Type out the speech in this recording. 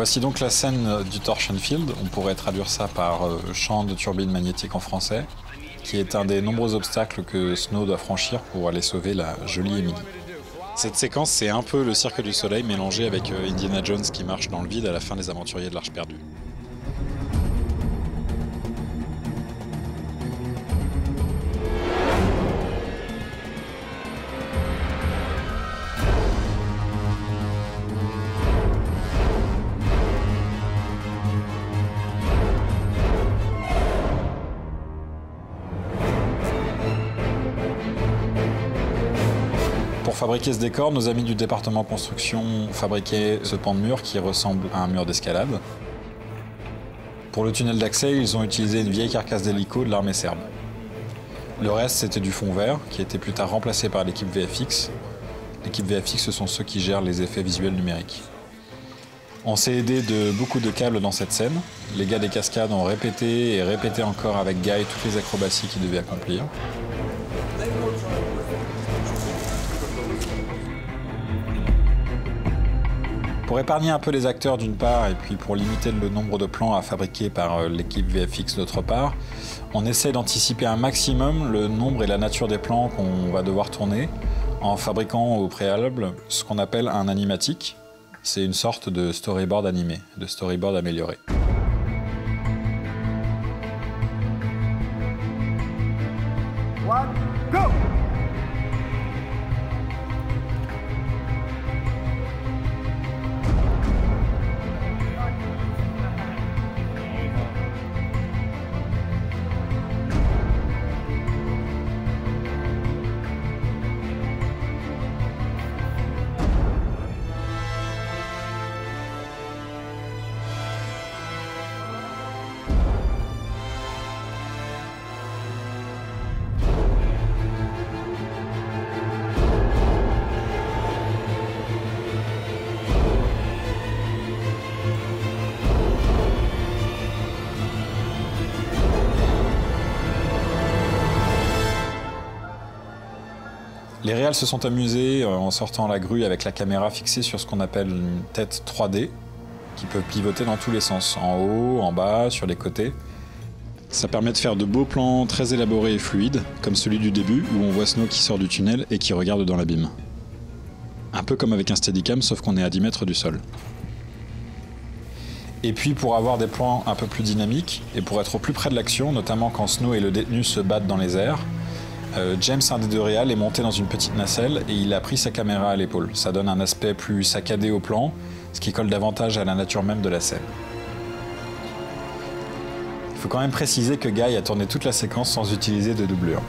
Voici donc la scène du Torsion Field, on pourrait traduire ça par champ de turbines magnétiques en français, qui est un des nombreux obstacles que Snow doit franchir pour aller sauver la jolie Emily. Cette séquence, c'est un peu le Cirque du Soleil mélangé avec Indiana Jones qui marche dans le vide à la fin des Aventuriers de l'Arche perdue. Pour fabriquer ce décor, nos amis du département construction ont fabriqué ce pan de mur qui ressemble à un mur d'escalade. Pour le tunnel d'accès, ils ont utilisé une vieille carcasse d'hélico de l'armée serbe. Le reste, c'était du fond vert, qui a été plus tard remplacé par l'équipe VFX. L'équipe VFX, ce sont ceux qui gèrent les effets visuels numériques. On s'est aidé de beaucoup de câbles dans cette scène. Les gars des cascades ont répété et répété encore avec Guy toutes les acrobaties qu'ils devaient accomplir. Pour épargner un peu les acteurs d'une part et puis pour limiter le nombre de plans à fabriquer par l'équipe VFX d'autre part, on essaie d'anticiper un maximum le nombre et la nature des plans qu'on va devoir tourner en fabriquant au préalable ce qu'on appelle un animatic. C'est une sorte de storyboard animé, de storyboard amélioré. One, go! Les réals se sont amusés en sortant la grue avec la caméra fixée sur ce qu'on appelle une tête 3D, qui peut pivoter dans tous les sens, en haut, en bas, sur les côtés. Ça permet de faire de beaux plans très élaborés et fluides, comme celui du début, où on voit Snow qui sort du tunnel et qui regarde dans l'abîme. Un peu comme avec un Steadicam, sauf qu'on est à 10 mètres du sol. Et puis pour avoir des plans un peu plus dynamiques, et pour être au plus près de l'action, notamment quand Snow et le détenu se battent dans les airs, James, un des deux réals, est monté dans une petite nacelle et il a pris sa caméra à l'épaule. Ça donne un aspect plus saccadé au plan, ce qui colle davantage à la nature même de la scène. Il faut quand même préciser que Guy a tourné toute la séquence sans utiliser de doublure.